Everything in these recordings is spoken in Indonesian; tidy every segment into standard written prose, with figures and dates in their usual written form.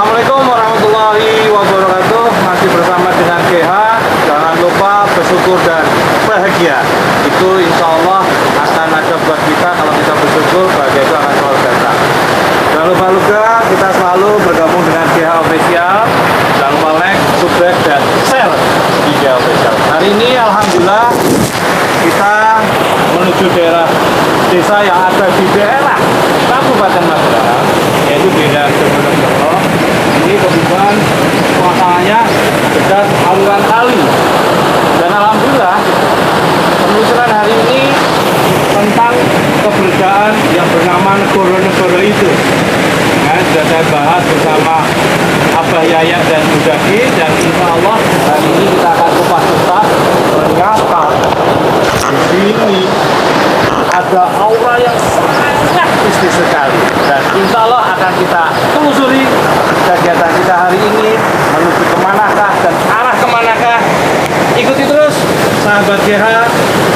Assalamualaikum warahmatullahi wabarakatuh. Masih bersama dengan GH. Jangan lupa bersyukur dan bahagia. Itu insya Allah akan ada buat kita. Kalau kita bersyukur, bahagia itu akan selalu datang. Jangan lupa juga kita selalu bergabung dengan GH Official. Jangan lupa like, subscribe, dan share di GH Official. Hari ini alhamdulillah kita menuju daerah desa yang ada di daerah Kabupaten Magelang, yaitu daerah Jogonegoro. Ini kebetulan suasananya dekat aliran kali, dan alhamdulillah penelusuran hari ini tentang keberadaan yang bernama Negoro-Negoro itu sudah saya bahas bersama Abah Yaya dan Mudaki, dan insya Allah hari ini kita akan kupas tuntas. Ternyata di sini ada aura yang sangat mistis sekali, dan insya Allah akan kita telusuri kegiatan kita hari ini menuju kemanakah dan arah kemanakah. Ikuti terus sahabat GH,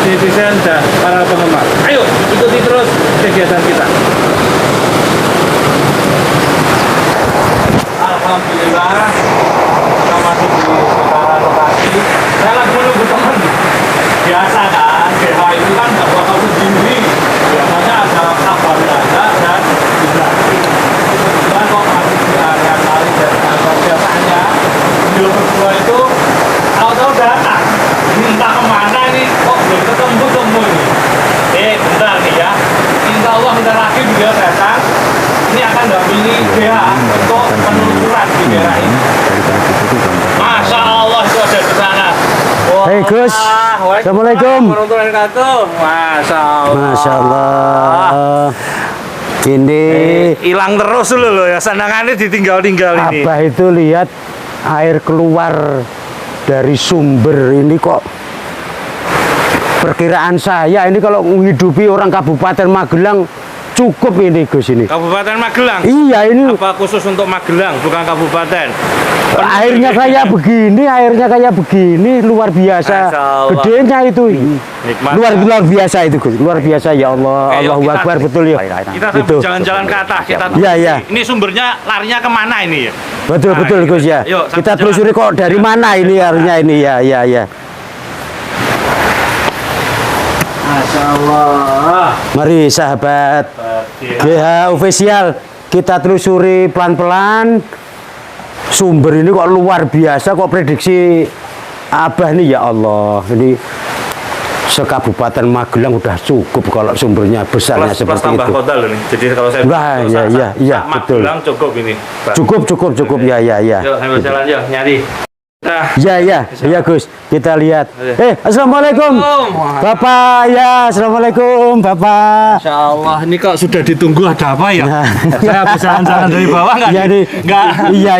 netizen, dan para penggemar. Ayo ikuti terus kegiatan kita. Alhamdulillah kita masih di sekitaran lokasi. Saya lagi menunggu teman. Biasa kan, GH itu kan nggak bakal sendiri. Biasanya ada kabar ada dan Mudaki. Kebetulan kok masih di area kali dan kantor biasanya beliau berdua itu tahu-tahu datang. Entah kemana nih, kok belum ketemu nih. Bentar nih ya. Insya Allah bentar lagi beliau datang. Ini akan dampingi GH untuk penelusuran di daerah ini. Masya Allah itu ada di sana. Hei Gus, Assalamualaikum. Warahmatullahi wabarakatuh. Masya Allah. Masya Allah. Ini hilang terus loh ya, sandangannya ditinggal-tinggal ini. Abah itu lihat air keluar dari sumber ini kok. Perkiraan saya ini kalau menghidupi orang Kabupaten Magelang cukup ini Gus ini. Kabupaten Magelang? Iya ini. Apa khusus untuk Magelang, bukan kabupaten? Airnya kayak begini, luar biasa. Gedenya itu. Luar biasa itu Gus, luar biasa ya Allah. Allahu Akbar, betul ya. Kita jalan-jalan ke atas, kita ya. Ini sumbernya larinya kemana ini ya? Betul Gus ya. Yuk, kita telusuri kok dari mana ini airnya ini ya. Masya Allah. Mari sahabat GH Official, kita telusuri pelan-pelan. Sumber ini kok luar biasa, kok prediksi Abah nih ya Allah. Ini sekabupaten Magelang udah cukup kalau sumbernya besarnya seperti tambah itu. Kota loh nih. Jadi kalau saya iya, betul. Magelang cukup ini. Cukup ya. Yuk, sambil jalan yuk, nyari. Ya Gus, kita lihat. Assalamualaikum Bapak ya, assalamualaikum Bapak. Masya Allah, ini kok sudah ditunggu ada apa ya? Saya habis jalan-jalan dari bawah nggak? Iya.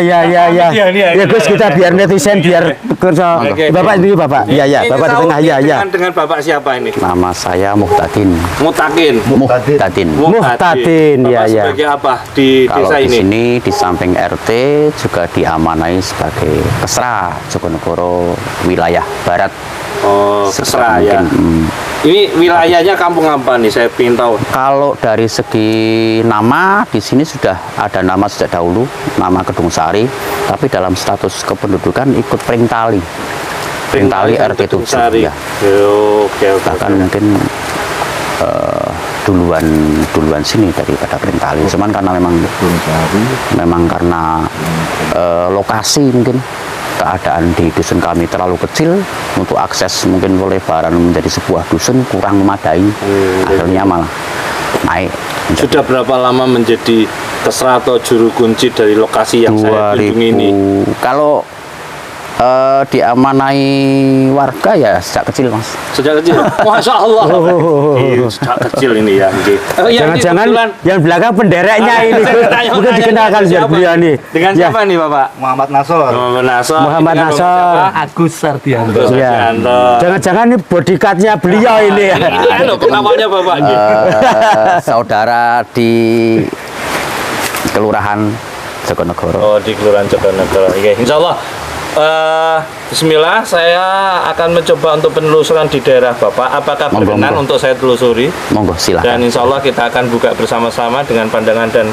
Ya Gus, kita biar netizen biar kerja. Bapak ini Bapak. Iya, Bapak di tengah ya. Dengan Bapak siapa ini? Nama saya Muhtadin. Muhtadin, ya. Sebagai apa di desa ini? Kalau di sini di samping RT juga diamanai sebagai Kesra Jogonegoro wilayah barat. Oh, Kesra ya. Ini wilayahnya kampung apa nih? Saya ingin tahu. Kalau dari segi nama di sini sudah ada nama sejak dahulu, nama Kedung Sari, tapi dalam status kependudukan ikut Pringtali. Pringtali RT 7 ya. Oke. Bahkan mungkin duluan sini daripada Pringtali. Cuman karena memang karena lokasi mungkin keadaan di dusun kami terlalu kecil untuk akses mungkin pelebaran menjadi sebuah dusun kurang memadai, akhirnya malah naik. Sudah berapa lama menjadi Kesra atau juru kunci dari lokasi yang saya kunjungi ini? Kalau diamanai warga ya sejak kecil Mas. Sejak kecil? Masya Allah. Sejak kecil ini ya. Jangan-jangan yang belakang pendereknya ini bukan dikenalkan biar beliau nih. Dengan siapa nih Bapak? Muhammad Nasor. Muhammad Nasor. Agus Sardianto. Jangan-jangan ini bodyguardnya beliau ini. Ini loh pengamalnya Bapak. Saudara di Kelurahan Jogonegoro. Oh, di Kelurahan Jogonegoro. Oke, insya Allah. Bismillah, saya akan mencoba untuk penelusuran di daerah Bapak. Apakah berkenan untuk saya telusuri? Monggo, silakan. Dan insya Allah kita akan buka bersama-sama dengan pandangan dan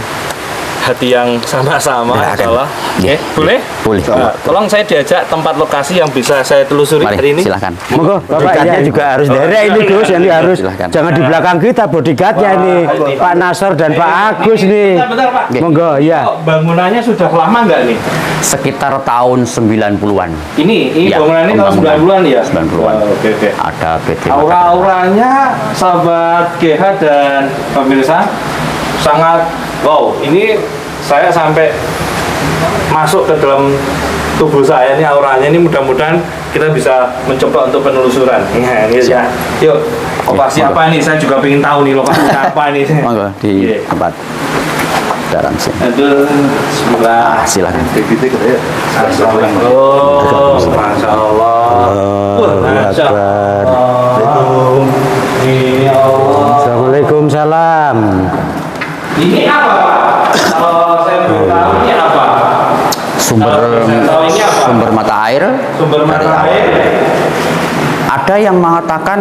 hati yang sama-sama, Silakan. insyaallah. Iya. Boleh? Boleh. Nah, tolong saya diajak tempat lokasi yang bisa saya telusuri hari Mari, ini. silakan. Monggo, bodyguardnya juga harus derek ini Gus, ini harus Silahkan. jangan di belakang kita bodyguardnya ini Pak Nasor dan Pak Agus nih. Bentar, Pak. Monggo, ya. Kok bangunannya sudah lama nggak nih? Sekitar tahun 90-an. Ini Ya, bangunannya tahun pembangunan. 90-an ya? 90-an. Oke, oke. Ada PT Aura-auranya sahabat GH dan pemirsa sangat wow. Ini saya sampai masuk ke dalam tubuh saya ini auranya ini, mudah-mudahan kita bisa mencoba untuk penelusuran. Nah, ini ya. Yuk, lokasi Ya, apa nih? Saya juga pengen tahu nih lokasi apa nih. Monggo di Iya. tempat daran sini. Aduh, bismillah. Silakan. Assalamualaikum. Masya Allah. Masya Akbar. Allah. Ini Allah. Assalamualaikum, salam. Ini apa, Pak? Kalau saya belum tahu ini apa? Sumber Kalau saya tahu ini apa? sumber mata air. Sumber dari mata alam. air. Ada yang mengatakan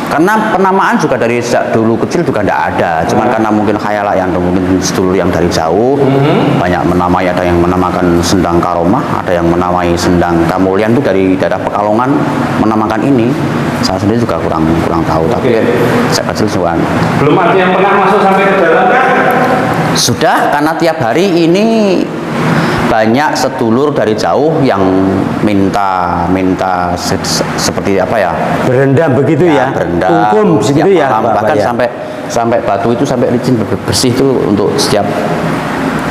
karena penamaan juga dari sejak dulu kecil juga tidak ada, cuman karena mungkin khayalak yang mungkin sedulur yang dari jauh banyak menamai, ada yang menamakan Sendang Karomah, ada yang menamai Sendang Kamulyan itu dari daerah Pekalongan menamakan ini. Saya sendiri juga kurang tahu, tapi saya kecil juga Belum ada yang pernah masuk sampai ke dalam kan? sudah, karena tiap hari ini banyak sedulur dari jauh yang minta seperti apa ya, Berendam begitu ya. berendam Hukum setiap begitu ya. malam. Bapak, Bahkan ya. sampai batu itu sampai licin bersih itu untuk setiap,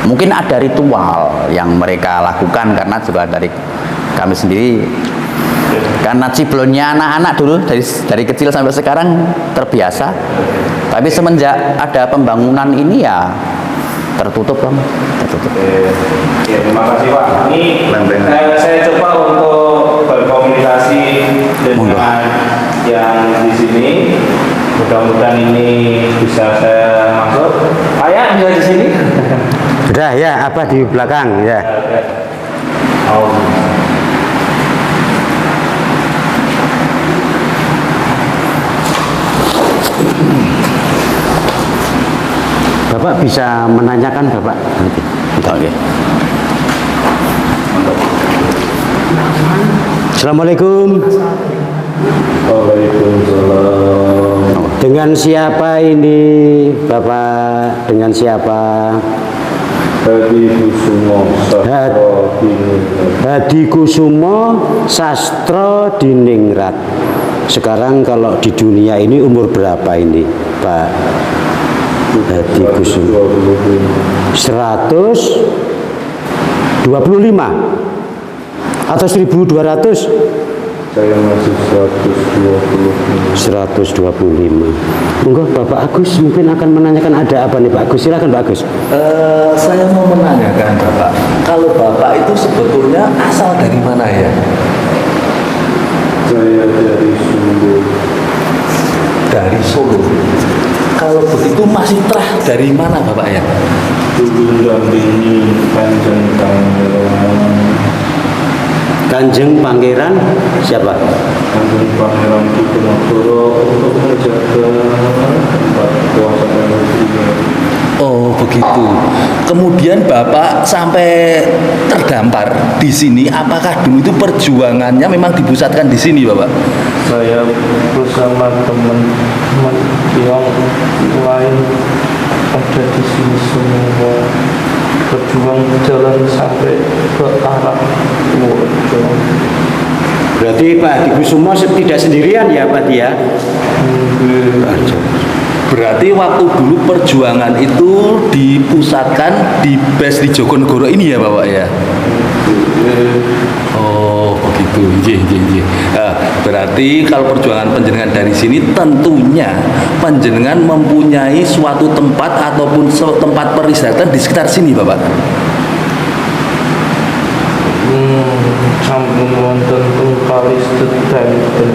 mungkin ada ritual yang mereka lakukan, karena juga dari kami sendiri, karena ciblonnya anak-anak dulu dari kecil sampai sekarang terbiasa, tapi semenjak ada pembangunan ini ya tertutup. Ya, terima kasih Pak. Ini saya coba untuk berkomunikasi dengan yang di sini. Mudah-mudahan ini bisa saya masuk. Ayah bisa di sini? Udah ya, apa di belakang ya. Oh. Bapak bisa menanyakan Bapak. Oke. Assalamualaikum. Waalaikumsalam. Dengan siapa ini Bapak? Dengan siapa? Hadi Kusumo Sastro Hadi Kusumo Sastro Diningrat. Sekarang kalau di dunia ini umur berapa ini Pak Hadi Kusumo? 125 atau 1200? Saya masih 125. Monggo Bapak Agus mungkin akan menanyakan ada apa nih Pak Agus, silakan Pak Agus. Saya mau menanyakan Bapak, kalau Bapak itu sebetulnya asal dari mana ya? Saya dari Solo. Dari Solo. Kalau begitu masih terah dari mana Bapak ya? Dulu dampingi Kanjeng Pangeran. Kanjeng Pangeran siapa? Kanjeng Pangeran Diponegoro untuk menjaga tempat kuasa negeri. Oh begitu. Kemudian Bapak sampai terdampar di sini. Apakah dulu itu perjuangannya memang dipusatkan di sini, Bapak? Saya bersama teman-teman yang lain ada di sini semua, berjuang jalan sampai ke arah Wojo. Berarti Pak Hadi Kusumo tidak sendirian ya Pak ya? Berarti waktu dulu perjuangan itu dipusatkan di base di Jogonegoro ini ya Bapak ya? Oh begitu, iya. Nah, berarti kalau perjuangan panjenengan dari sini tentunya panjenengan mempunyai suatu tempat ataupun tempat peristirahatan di sekitar sini Bapak? Sampun wonten teng kalis tetanten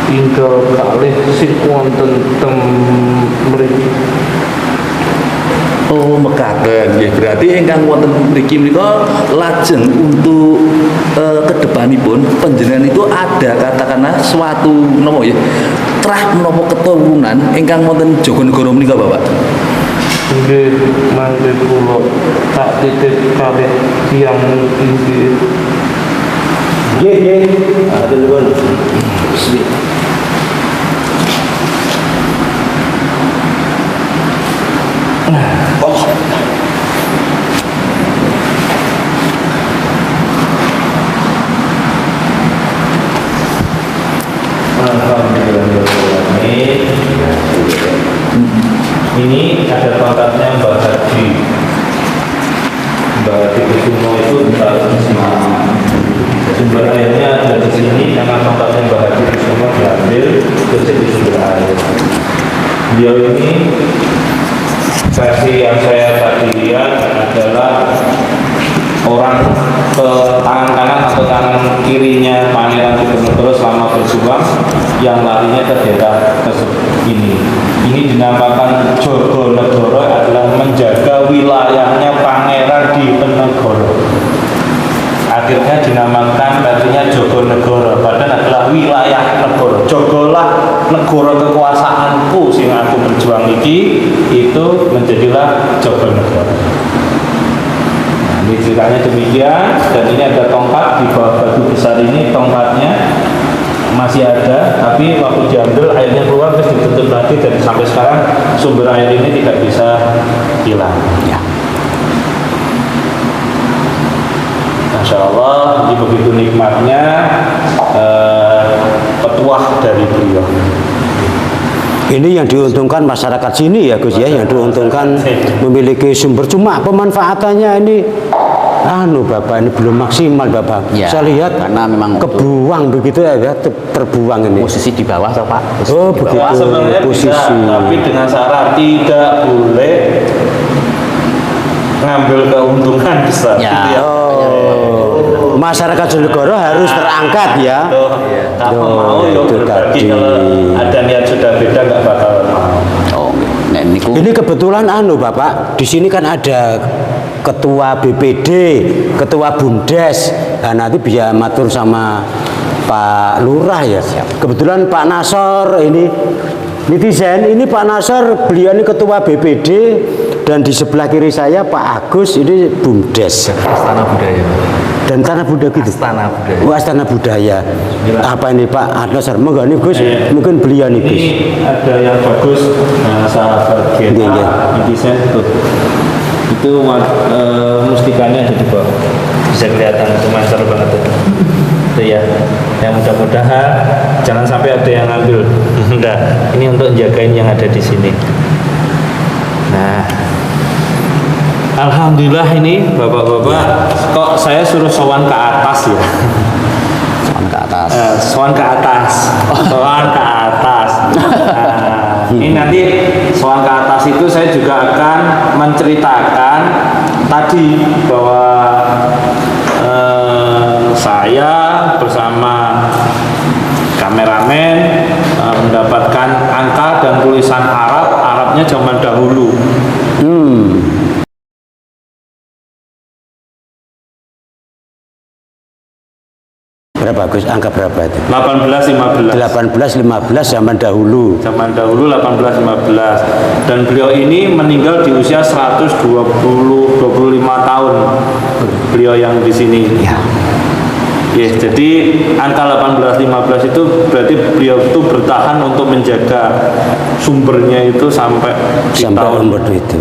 tinggal kalih sing wonten teng mriki. Oh mekaten, ya berarti ingkang wonten mriki menika lajeng untuk kedepanipun panjenengan itu ada katakanlah suatu menapa ya trah menapa keturunan ingkang wonten Jogonegoro menika Bapak. Nggih, mangke kula tak titip kalih tiyang nggih. Nggih, nggih. Atur nuwun. Bismillah. Ini ada pangkatnya Mbak Haji. Mbak Haji Kusumo itu sumber airnya ada di sini, karena pangkatnya Mbak Haji Kusumo diambil terus di sumber air. Beliau ini versi yang saya tadi lihat adalah orang ke tangan kanan atau tangan kirinya Pangeran Diponegoro selama berjuang yang larinya ke daerah ini. Ini dinamakan Jogonegoro, adalah menjaga wilayahnya Pangeran Diponegoro. Akhirnya dinamakan artinya Jogonegoro, padahal adalah wilayah negara. Jogolah negara kekuasaanku sing aku berjuang iki, itu menjadilah Jogonegoro. Ini ceritanya demikian, dan ini ada tongkat di bawah batu besar ini, tongkatnya masih ada, tapi waktu diambil airnya keluar terus ditutup lagi, dan sampai sekarang sumber air ini tidak bisa hilang. Ya. Masya Allah, ini begitu nikmatnya petuah dari beliau. Ini yang diuntungkan masyarakat sini ya Gus ya, yang diuntungkan memiliki sumber, cuma pemanfaatannya ini Bapak ini belum maksimal Bapak. Ya, saya lihat karena memang kebuang begitu ya, terbuang ini. Posisi di bawah so, Pak. Oh begitu Wah, sebenarnya posisi. bisa, tapi dengan syarat tidak boleh ngambil keuntungan besar. Ya. Gitu ya. Masyarakat Jogonegoro harus terangkat ya. Kalau mau ya itu berbagi, tadi. kalau ada niat sudah beda nggak bakal mau. Oh, nah niku. Ini kebetulan Bapak, di sini kan ada ketua BPD, ketua BUMDes. Nah, nanti bisa matur sama Pak Lurah ya. Kebetulan Pak Nasor ini netizen, ini Pak Nasor, beliau ini ketua BPD, dan di sebelah kiri saya Pak Agus, ini BUMDes. Istana Budaya. Dan Tanah Budaya gitu. Istana Budaya. Oh, Astana Budaya. Apa ini Pak Nasor? Monggo nih Gus, mungkin beliau nih Gus. Ini ada yang bagus, sahabat Iya, iya. GA, netizen itu mustikanya ada di bawah, bisa kelihatan itu master banget itu ya. Yang mudah-mudahan jangan sampai ada yang ngambil. Enggak, ini untuk jagain yang ada di sini. Nah, alhamdulillah ini bapak-bapak, kok saya suruh sowan ke atas ya? Soal ke atas. Sowan ke atas, sowan ke atas. Nah, ini nanti sowan ke atas itu saya juga akan menceritakan tadi bahwa saya bersama kameramen mendapatkan angka dan tulisan Arabnya zaman dahulu. Berapa Gus? Angka berapa itu? 1815. 1815 zaman dahulu. Zaman dahulu 1815, dan beliau ini meninggal di usia 25 tahun. Beliau yang di sini. Ya. Yes, jadi angka 1815 itu berarti beliau itu bertahan untuk menjaga sumbernya itu sampai di Sampai tahun umur itu.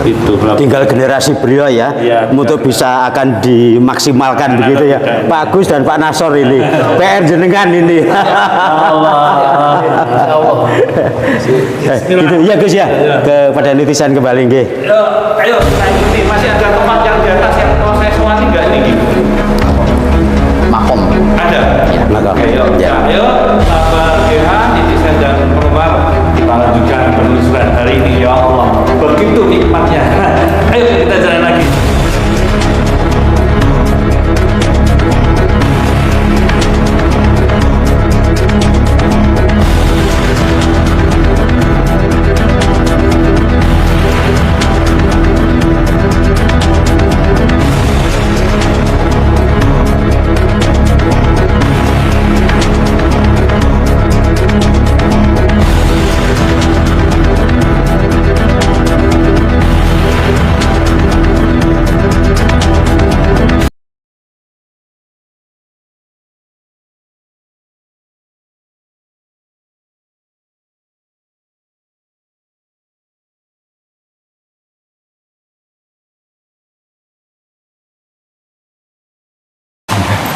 itu berapa? Tinggal generasi beliau ya, Iya, untuk bisa akan dimaksimalkan begitu ya. Pak Agus dan Pak Nasor ini, PR jenengan ini. Allah. Gitu ya Gus ya, kepada netizen kembali nggih. Ayo kita ikuti, masih ada tempat yang di atas yang proseswasi nggak ini? Makom. Ada. Ya. Maka, Ayo, ya. ayo, sahabat GH, netizen dan penggemar, kita lanjutkan penelusuran hari ini ya Allah. Begitu nikmatnya. Ayo kita jalan lagi.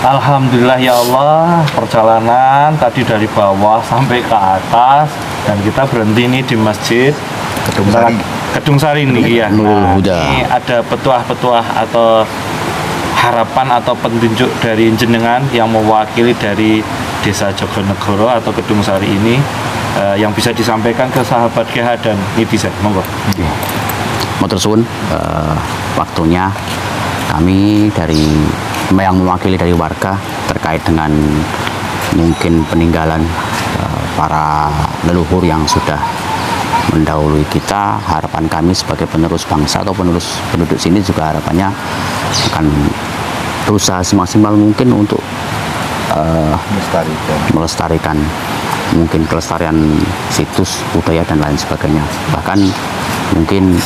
Alhamdulillah ya Allah, perjalanan tadi dari bawah sampai ke atas dan kita berhenti nih di masjid Kedung Sari nih ya. Nurul Huda. Ini ada petuah-petuah atau harapan atau petunjuk dari jenengan yang mewakili dari Desa Jogonegoro atau Kedung Sari ini yang bisa disampaikan ke sahabat GH dan netizen. Monggo. Matur suwun, waktunya kami dari yang mewakili dari warga terkait dengan mungkin peninggalan para leluhur yang sudah mendahului kita. Harapan kami sebagai penerus bangsa atau penerus penduduk sini juga harapannya akan berusaha semaksimal mungkin untuk melestarikan mungkin kelestarian situs budaya dan lain sebagainya, bahkan mungkin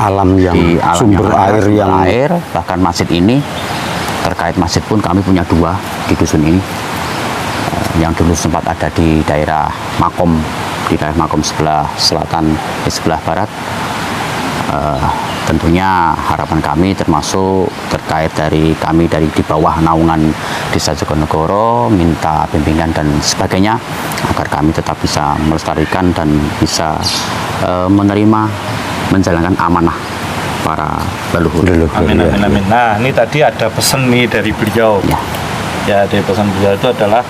Alam yang di alam sumber air yang bahkan masjid ini, terkait masjid pun kami punya 2 di dusun ini. Yang dulu sempat ada di daerah Makom, di daerah Makom sebelah selatan, di sebelah barat. Tentunya harapan kami termasuk terkait dari kami dari di bawah naungan Desa Jogonegoro, minta bimbingan dan sebagainya agar kami tetap bisa melestarikan dan bisa menerima menjalankan amanah para leluhur. Amin amin amin. Nah, ini tadi ada pesan nih dari beliau. Ya. Ya, dari pesan beliau itu adalah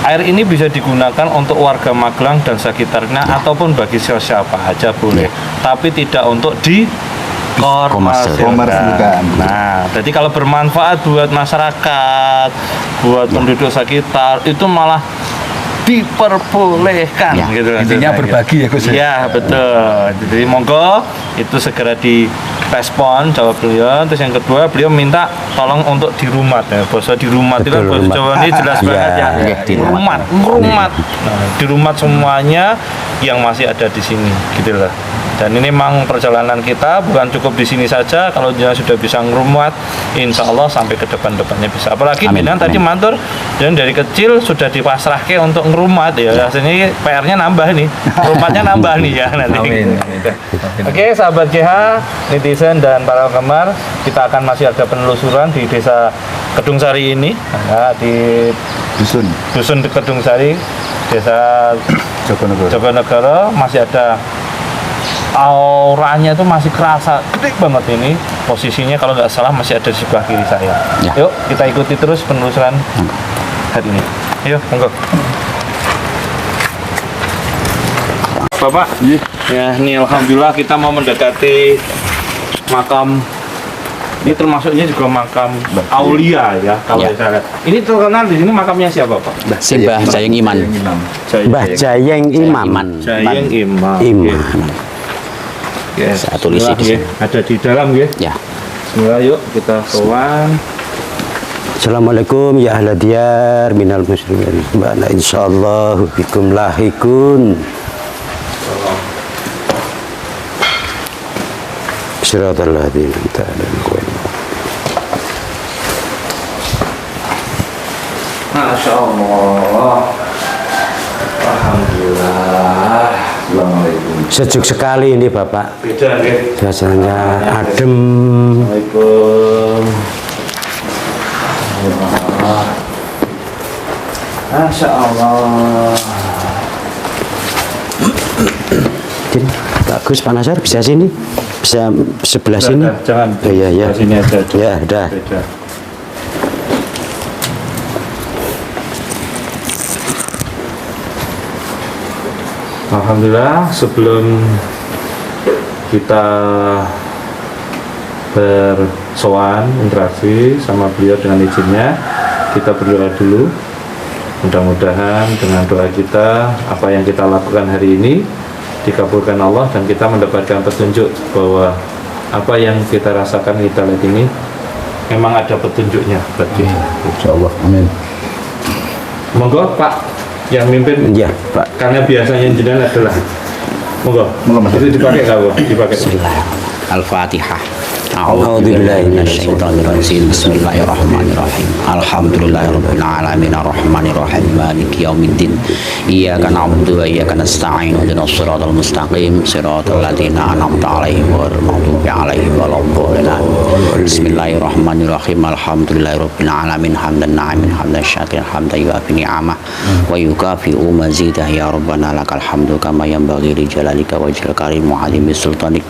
air ini bisa digunakan untuk warga Magelang dan sekitarnya ataupun bagi siapa aja boleh. Tapi tidak untuk Komersilkan. Nah, jadi kalau bermanfaat buat masyarakat, buat penduduk sekitar itu malah diperbolehkan Ya, gitu. intinya berbagi ya, Gus. Iya, betul. Jadi monggo itu segera direspon jawab beliau. Terus yang kedua, beliau minta tolong untuk di rumah ya. Bahasa di rumah itu kan Betul, bahasa rumah. Jawa ini jelas Iya, banget ya. iya, di Rumah. Nah, di rumah semuanya yang masih ada di sini gitu loh. Dan ini memang perjalanan kita bukan cukup di sini saja. Kalau dia sudah bisa ngerumat, insya Allah sampai ke depan-depannya bisa. Apalagi Amin, Binan tadi amin. mantur dan dari kecil sudah dipasrahke untuk ngerumat ya. Rasanya PR-nya nambah nih, rumatnya nambah nih ya nanti. Amin. Oke, sahabat GH, netizen dan para penggemar, kita akan masih ada penelusuran di Desa Kedung Sari ini, ya, di dusun di Kedung Sari, Desa Jogonegoro masih ada auranya itu masih kerasa gede banget ini. Posisinya kalau nggak salah masih ada di sebelah kiri saya. Ya. Yuk kita ikuti terus penelusuran hari ini. Yuk, monggo. Bapak, ya ini alhamdulillah kita mau mendekati makam. Ini termasuknya juga makam Aulia ya kalau Ya. saya lihat. Ini terkenal di sini makamnya siapa Pak? Simbah Jayeng Iman. Mbah Jayeng Imam. Jayeng Imam. Imam. Oke. Saya tulis Bismillah, di sini. ya. Ada di dalam ya. Ya. Bismillah, yuk kita sowan. Assalamualaikum ya ahla diyar minal muslimin. Ba'na insyaallah bikum lahikun. Siratal ladzina an'amta 'alaihim. Masya Allah. Alhamdulillah. Assalamualaikum. Sejuk sekali ini Bapak. Beda ya. Biasanya adem. Assalamualaikum. Masya Allah. Din, bagus Pak Nasar bisa sini, bisa sebelah sini. Jangan. Oh, iya ya. Sini aja. Ya, dah. Beda. Alhamdulillah, sebelum kita bersowan interaksi sama beliau dengan izinnya, kita berdoa dulu. Mudah-mudahan dengan doa kita, apa yang kita lakukan hari ini dikabulkan Allah dan kita mendapatkan petunjuk bahwa apa yang kita rasakan, kita lihat ini memang ada petunjuknya. Berarti. Insyaallah. Amin. Monggo Pak yang mimpin. Ya, Pak. Karena biasanya jenengan adalah monggo. Itu dipakai nggak Bu? Dipakai. Bismillahirrahmanirrahim. Al-Fatihah. A'udzubillahi minasyaitonirrajim. Bismillahirrahmanirrahim. Alhamdulillahirabbil alamin arrahmanirrahim maliki yaumiddin. Iyyaka na'budu wa iyyaka nasta'in. Ihdinas siratal mustaqim siratal ladzina an'amta 'alaihim ghairil maghdubi 'alaihim waladdallin. Bismillahirrahmanirrahim. Alhamdulillahirabbil alamin hamdan na'imin hamdan syakiran hamdan yu'afi ni'amah wa yukafi'u mazidah ya rabbana lakal hamdu kama yanbaghi li jalalika wajhil karim wa 'azimi sultanik.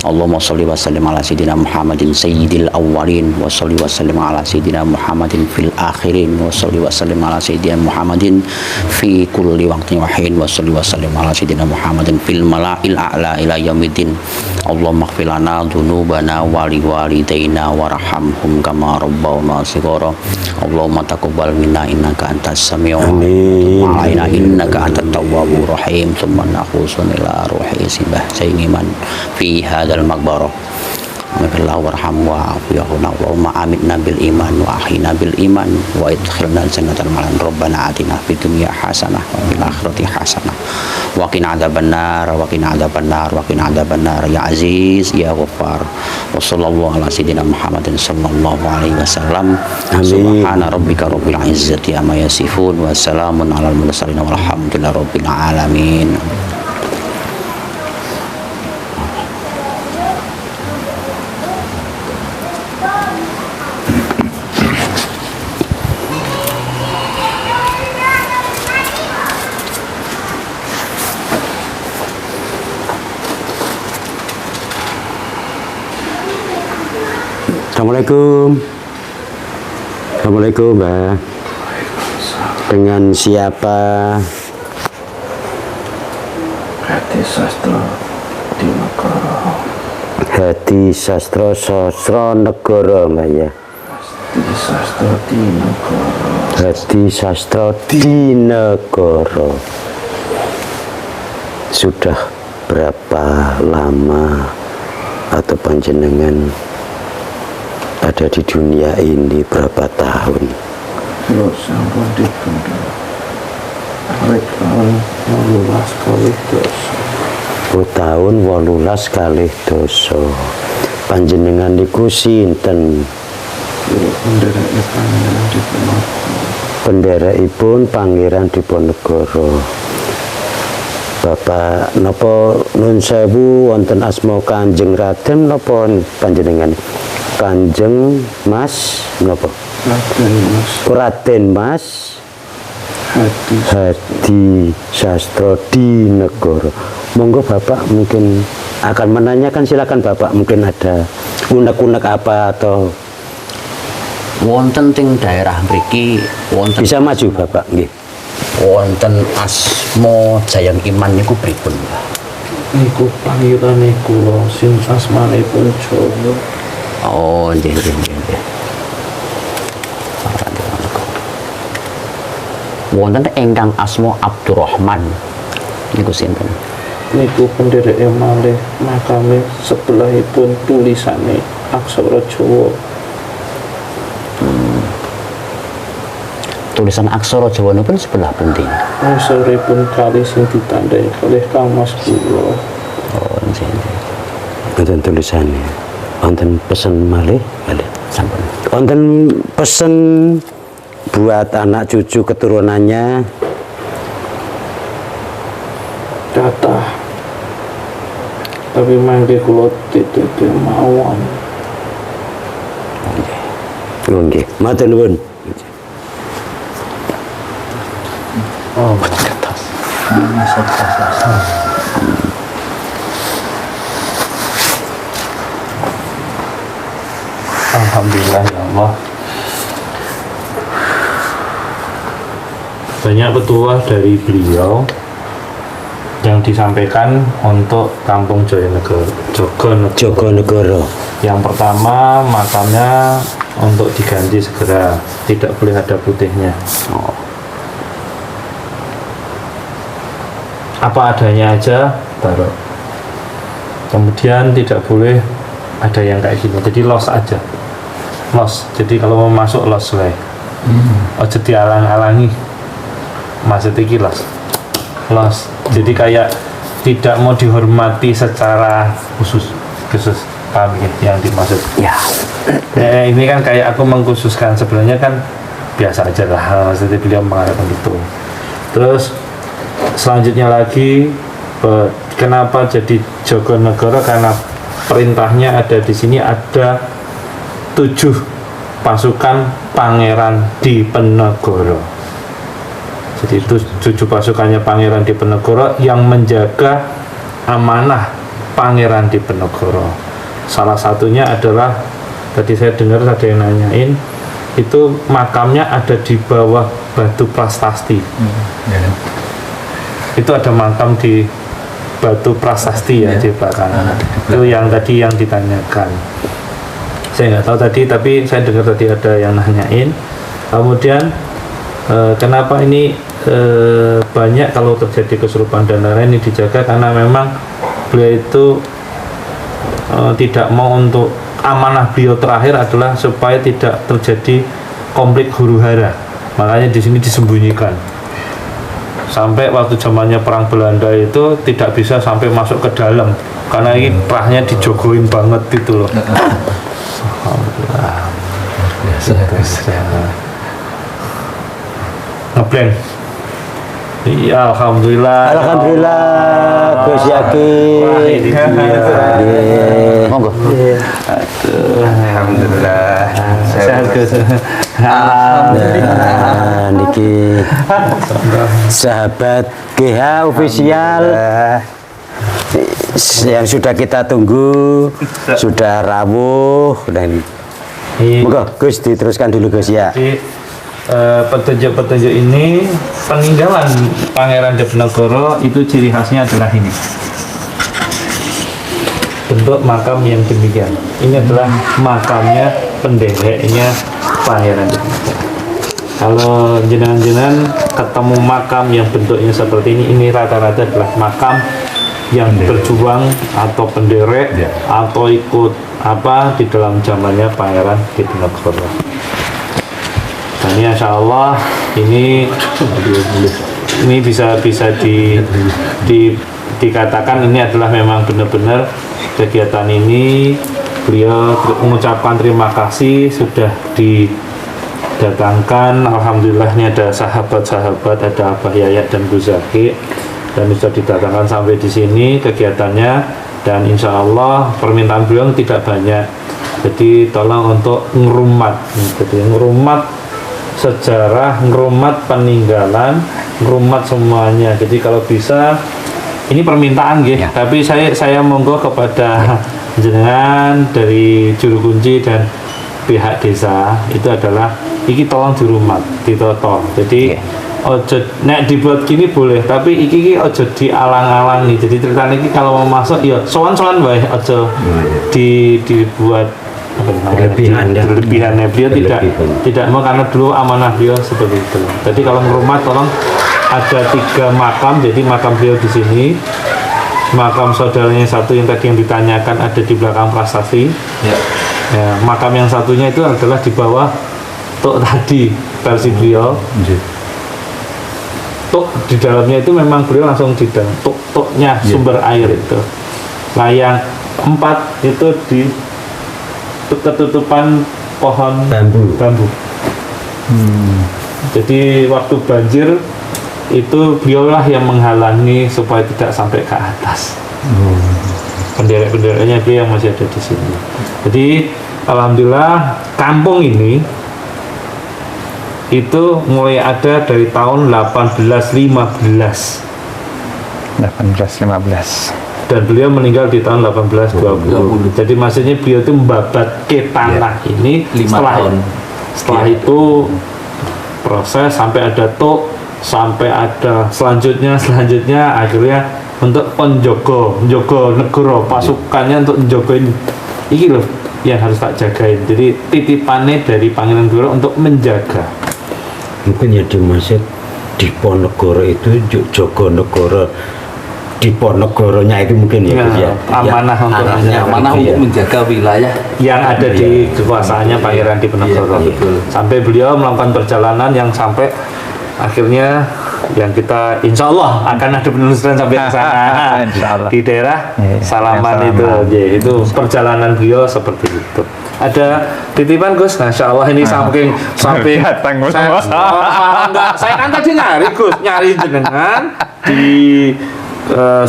Allahumma shalli wa sallim ala sayyidina Muhammadin sayyidil awwalin wa shalli wa sallim ala sayyidina Muhammadin fil akhirin wa shalli wa sallim ala sayyidina Muhammadin fi kulli waqtin wa hin wa shalli wa sallim ala sayyidina Muhammadin fil mala'il a'la ila yaumiddin. Allahumma ighfir lana dzunubana wa li walidayna warhamhum kama rabbawna shighara. Allahumma taqabbal minna innaka antas samiul alim wa alaina innaka antat tawwabur rahim. Tsumma nakhusun ila ruhi sibah sayyiman fi hadzal maqbarah. Maghfirlahu warham wa afiyahuna Allahumma amitna bil iman wa ahyina bil iman wa idkhilna jannatan ma'an rabbana atina fid dunya hasanah wa fil akhirati hasanah wa qina adzabannar wa qina adzabannar wa qina adzabannar ya aziz ya ghaffar wa sallallahu ala sayyidina Muhammadin sallallahu alaihi wasallam. Subhana rabbika rabbil izzati amma yasifun wa salamun alal mursalin walhamdulillahi rabbil alamin. Assalamualaikum. Assalamualaikum, Mbak. Dengan siapa? Hati Sastro Dinegoro. Hati Sastro Negoro, Mbak ya. Hati Sastro Dinegoro. Hati Sastro Dinegoro. Sudah berapa lama atau panjenengan ada di dunia ini, berapa tahun? Lo sampun dipundhut. Awit tahun 18 kali dosa. Tahun 18 kali dosa. Panjenengan niku sinten? Penderekipun Pangeran Diponegoro. Bapak napa nun sewu wonten asma Kanjeng Raden napa panjenengan? Kanjeng Mas napa? Raden Mas Hadi Sastro Dinegoro. Monggo Bapak mungkin akan menanyakan, silakan Bapak, mungkin ada unek-unek apa atau Wonten ting daerah mriki wonten bisa maju Bapak nggih. Wonten asma Jayang Iman niku pripun? Niku pangirane kula sing asmanipun Jawa. Oh, nggih. Wonten ingkang asma Abdurrahman niku sinten? Niku pendereke malih makame sebelahipun tulisane aksara Jawa. Tulisan aksara Jawa nipun sebelah pundi? Aksaripun kali sing ditandai kalih Kang Mas kula. Oh, nggih. Wonten tulisannya. Wonten pesen malih kali. Sampun. Wonten pesen buat anak cucu keturunannya. Kathah. Tapi mangke kula titip mawon. Nggih, matur nuwun. Oh, Alhamdulillah ya Allah. Banyak petuah dari beliau yang disampaikan untuk Kampung Jogonegoro. Yang pertama, makamnya untuk diganti segera, tidak boleh ada putihnya. Apa adanya aja taruh. Kemudian tidak boleh ada yang kayak gini, jadi los aja, los. Jadi kalau mau masuk los wae. Ojo dialang-alangi. Maksudnya iki los. Jadi kayak tidak mau dihormati secara khusus. Paham yang dimaksud? Ya. Ini kan kayak aku mengkhususkan, sebenarnya kan biasa aja lah, maksudnya beliau mengatakan gitu. Terus selanjutnya lagi, kenapa jadi Jogonegoro? Karena perintahnya ada di sini, ada 7 pasukan Pangeran Diponegoro. Jadi itu 7 pasukannya Pangeran Diponegoro yang menjaga amanah Pangeran Diponegoro. Salah satunya adalah, tadi saya dengar ada yang nanyain, itu makamnya ada di bawah Batu Prasasti. Itu ada makam di Batu Prasasti ya, di belakang. Itu yang tadi yang ditanyakan. Saya nggak tahu tadi, tapi saya dengar tadi ada yang nanyain. Kemudian kenapa ini banyak kalau terjadi kesurupan dan lain-lain ini dijaga, karena memang beliau itu tidak mau, untuk amanah beliau terakhir adalah supaya tidak terjadi konflik huru-hara. Makanya di sini disembunyikan. Sampai waktu zamannya perang Belanda itu tidak bisa sampai masuk ke dalam, karena ini perahnya dijogoin banget gitu loh. Alhamdulillah. Ngeblank. Iya, alhamdulillah. Alhamdulillah, Gus Yaki. Wah, ini dia. Monggo. Alhamdulillah. Sehat Gus. Nah, niki sahabat GH official yang sudah kita tunggu, sudah rawuh. Nah, ini. Monggo Gus diteruskan dulu Gus ya. Jadi petunjuk-petunjuk ini, peninggalan Pangeran Diponegoro itu ciri khasnya adalah ini, bentuk makam yang demikian. Ini adalah makamnya pendereknya Pangeran Diponegoro. Kalau jenengan-jenengan ketemu makam yang bentuknya seperti ini rata-rata adalah makam yang berjuang atau penderek atau ikut apa di dalam zamannya Pangeran Diponegoro. Dan ini insya Allah ini bisa dikatakan ini adalah memang benar-benar kegiatan ini beliau mengucapkan terima kasih sudah didatangkan. Alhamdulillah ini ada sahabat-sahabat, ada Abah Yayat dan Gus Zaki, dan sudah didatangkan sampai di sini kegiatannya, dan insya Allah permintaan beliau tidak banyak. Jadi tolong untuk ngerumat, jadi ngerumat sejarah, ngerumat peninggalan, ngerumat semuanya. Jadi kalau bisa, ini permintaan gitu, tapi saya monggo kepada jenengan dari juru kunci dan pihak desa itu adalah iki tolong dirumat, ditoto. Jadi ojo nek dibuat gini boleh, tapi iki ojo dialang-alangi. Jadi ceritanya iki kalau mau masuk ya sowan-sowan wae, ojo dibuat berlebihannya. Beliau tidak mau, karena dulu amanah beliau seperti itu. Jadi kalau ngerumat tolong, ada 3 makam. Jadi makam beliau di sini, makam saudaranya satu yang tadi yang ditanyakan ada di belakang prasasti. Ya, makam yang satunya itu adalah di bawah tok tadi versi beliau. Tok di dalamnya itu memang beliau langsung di dalam toknya sumber air itu. Nah yang 4 itu di ketutupan pohon bambu. Jadi waktu banjir itu beliaulah yang menghalangi supaya tidak sampai ke atas. Penderek-pendereknya dia yang masih ada di sini. Jadi alhamdulillah kampung ini itu mulai ada dari tahun 1815. Dan beliau meninggal di tahun 1820. Jadi maksudnya beliau itu membabat ke tanah ini 5 tahun. Setelah itu proses sampai ada tok, sampai ada selanjutnya akhirnya untuk penjogo negoro, pasukannya untuk menjogoin iki loh yang harus tak jagain. Jadi titipannya dari Pangeran Diponegoro untuk menjaga. Mungkin yang dimaksud Diponegoro itu Jogonegoro, Diponegoronya itu mungkin ya, ya amanah ya, untuk Amanah untuk menjaga wilayah yang ada di kekuasaannya Pangeran Diponegoro. Sampai beliau melakukan perjalanan yang sampai akhirnya yang kita insya Allah akan ada penelusuran sampai ke sana Insya Allah. di daerah Iya, Salaman Salaman. itu perjalanan beliau seperti itu. Ada titipan Gus, Masya Allah ini saking Datang saya, enggak, saya kan tadi nyari Gus, nyari jenengan di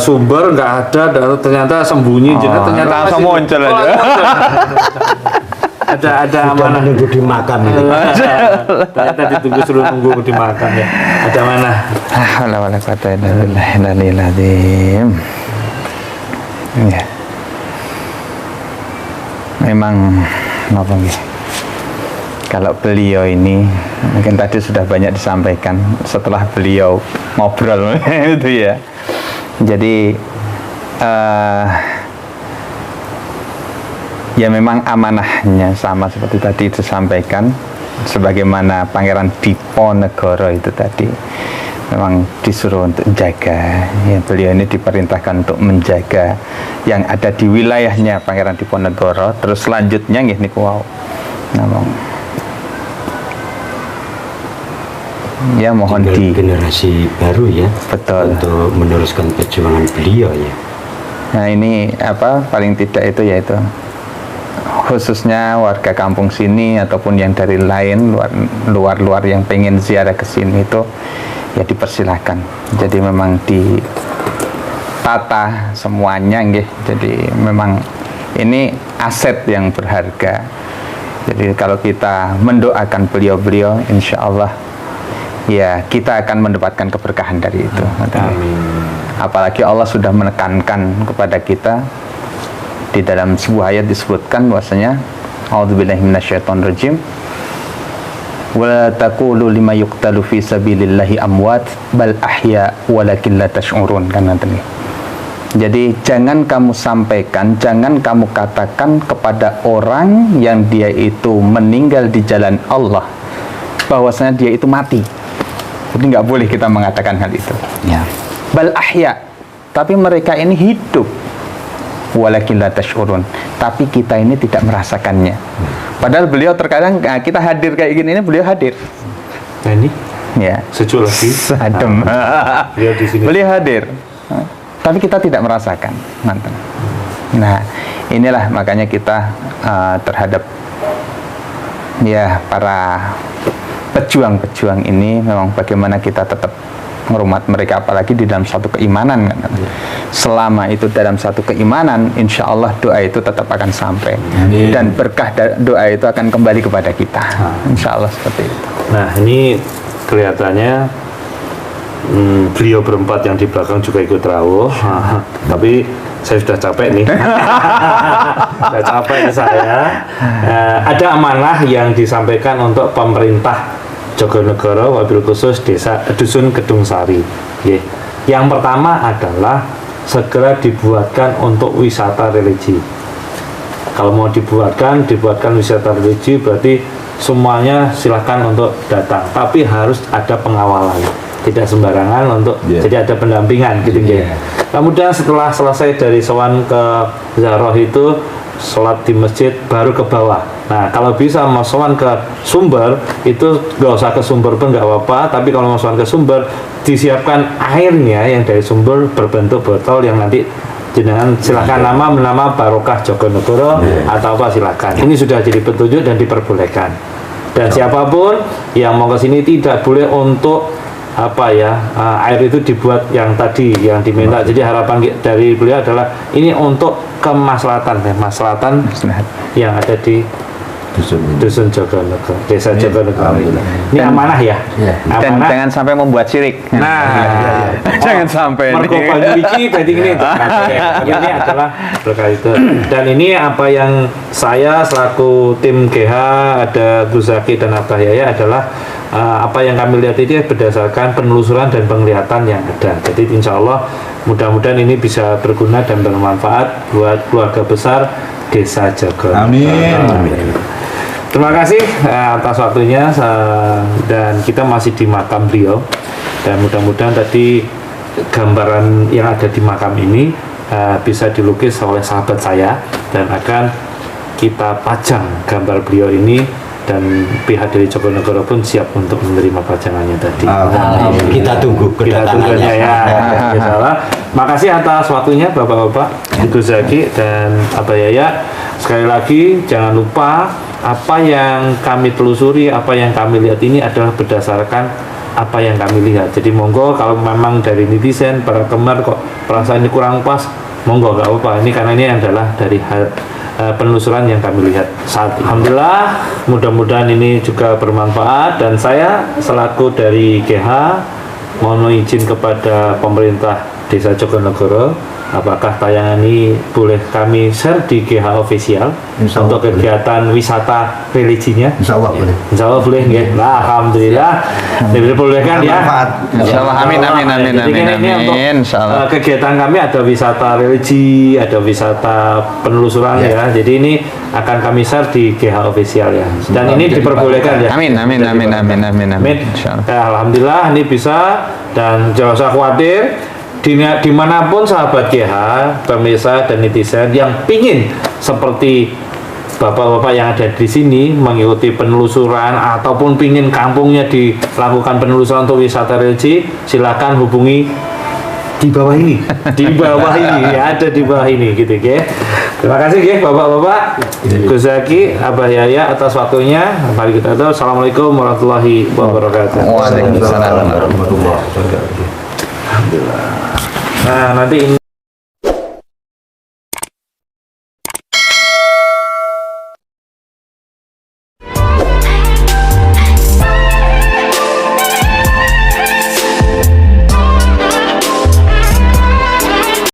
sumber nggak ada, dan ternyata sembunyi jenengan, ternyata langsung masih- muncul aja. langsung muncul. ada Sudah amanah. menunggu di makam itu. Ternyata ditunggu suruh nunggu di makam ya. Ada mana? Alhamdulillah wala quwata illa billahil azim. Ya. Memang apa nggih? Kalau beliau ini mungkin tadi sudah banyak disampaikan setelah beliau ngobrol itu ya. Jadi ya memang amanahnya sama seperti tadi disampaikan, sebagaimana Pangeran Diponegoro itu tadi memang disuruh untuk jaga, ya beliau ini diperintahkan untuk menjaga yang ada di wilayahnya Pangeran Diponegoro. Terus selanjutnya nggih niku wau namung ya mohon Tinggal di generasi baru ya, betul. untuk meneruskan perjuangan beliau ya. Nah ini apa paling tidak itu yaitu khususnya warga kampung sini ataupun yang dari lain luar yang pengen ziarah ke sini itu ya dipersilahkan. Jadi memang ditata semuanya nggih. Jadi memang ini aset yang berharga. Jadi kalau kita mendoakan beliau-beliau, insya Allah ya kita akan mendapatkan keberkahan dari itu. Apalagi Allah sudah menekankan kepada kita di dalam sebuah ayat disebutkan bahwasanya a'udzubillahi minasyaitonirrajim wa taqulu lima yuqtalu fi sabilillahi amwat bal ahya walakin la tash'urun, kan nanti. Jadi jangan kamu sampaikan, jangan kamu katakan kepada orang yang dia itu meninggal di jalan Allah bahwasanya dia itu mati. Jadi nggak boleh kita mengatakan hal itu. Ya. Bal ahya, tapi mereka ini hidup. Walakin la tash'urun, tapi kita ini tidak merasakannya. Padahal beliau terkadang kita hadir kayak gini ini beliau hadir. Nah ini Ya. sejuk lagi. Adem. Beliau di sini. Beliau hadir. Tapi kita tidak merasakan. Mantan. Nah, inilah makanya kita terhadap ya para pejuang-pejuang ini memang bagaimana kita tetap menghormat mereka, apalagi di dalam satu keimanan kan. Selama itu dalam satu keimanan, insya Allah doa itu tetap akan sampai. Dan berkah doa itu akan kembali kepada kita, insya Allah seperti itu. Nah ini kelihatannya beliau berempat yang di belakang juga ikut rawuh. Tapi saya sudah capek nih. Sudah capek nih saya. Ada amanah yang disampaikan untuk pemerintah Jogonegoro, wabil khusus desa Dusun Kedung Sari. Yang pertama adalah segera dibuatkan untuk wisata religi. Kalau mau dibuatkan wisata religi, berarti semuanya silakan untuk datang, tapi harus ada pengawalan, tidak sembarangan untuk jadi ada pendampingan gitu ya. Kemudian setelah selesai dari sowan ke ziarah itu sholat di masjid baru ke bawah. Nah kalau bisa mau sowan ke sumber itu nggak usah ke sumber pun nggak apa-apa, tapi kalau mau sowan ke sumber disiapkan airnya yang dari sumber berbentuk botol yang nanti jenengan silakan nama Barokah Jogonegoro atau apa silakan. Ini sudah jadi petunjuk dan diperbolehkan. Dan siapapun yang mau ke sini tidak boleh untuk air itu dibuat yang tadi yang diminta. Jadi harapan dari beliau adalah ini untuk kemaslahatan yang ada di Dusun Jogonegoro, Desa Jogonegoro. Ini amanah ya. Dan Amanah. jangan sampai membuat syirik. Nah, Jangan sampai Marco Panjuriki berarti ini ini adalah berkah itu. Dan ini apa yang saya selaku tim GH, ada Gus Zaki dan Abah Yaya adalah apa yang kami lihat ini berdasarkan penelusuran dan penglihatan yang ada. Jadi insya Allah mudah-mudahan ini bisa berguna dan bermanfaat buat keluarga besar Desa Jogonegoro. Amin. Terima kasih atas waktunya dan kita masih di makam beliau dan mudah-mudahan tadi gambaran yang ada di makam ini bisa dilukis oleh sahabat saya dan akan kita pajang gambar beliau ini dan pihak dari Jogonegoro pun siap untuk menerima pajangannya tadi. Kita tunggu Kita tunggu kedatangannya. ya. Insyaallah. Makasih atas waktunya Bapak-bapak, Gus Zaki dan Abah Yaya. Sekali lagi jangan lupa apa yang kami telusuri, apa yang kami lihat ini adalah berdasarkan apa yang kami lihat. Jadi monggo kalau memang dari netizen, para gemar kok perasaan ini kurang pas, monggo gak apa-apa. Ini karena ini adalah dari penelusuran yang kami lihat saat ini. Alhamdulillah, mudah-mudahan ini juga bermanfaat dan saya selaku dari GH mohon izin kepada pemerintah Desa Jogonegoro, apakah tayangan ini boleh kami share di GH Official untuk kegiatan wisata religinya? Insya Allah boleh. Insya Allah boleh, nggih. Nah, alhamdulillah. Diperbolehkan ya. Insya Allah, amin, amin, amin, Jadi amin, ini untuk, amin, insya Allah. kegiatan kami ada wisata religi, ada wisata penelusuran ya. Jadi ini akan kami share di GH Official ya. Dan ini diperbolehkan ya. Amin, amin, amin, amin, amin, amin. Insya Allah. Ya, alhamdulillah ini bisa dan jangan usah khawatir. Dimanapun sahabat GH, pemirsa dan netizen yang pingin seperti bapak-bapak yang ada di sini mengikuti penelusuran ataupun pingin kampungnya dilakukan penelusuran untuk wisata religi, silakan hubungi di bawah ini, di bawah ini ya, ada di bawah ini gitu ya. Terima kasih ya bapak-bapak, Gus Zaki, Abah Yaya atas waktunya. Mari kita tahu. Assalamualaikum warahmatullahi wabarakatuh. Waalaikumsalam warahmatullahi wabarakatuh. Nah nanti ini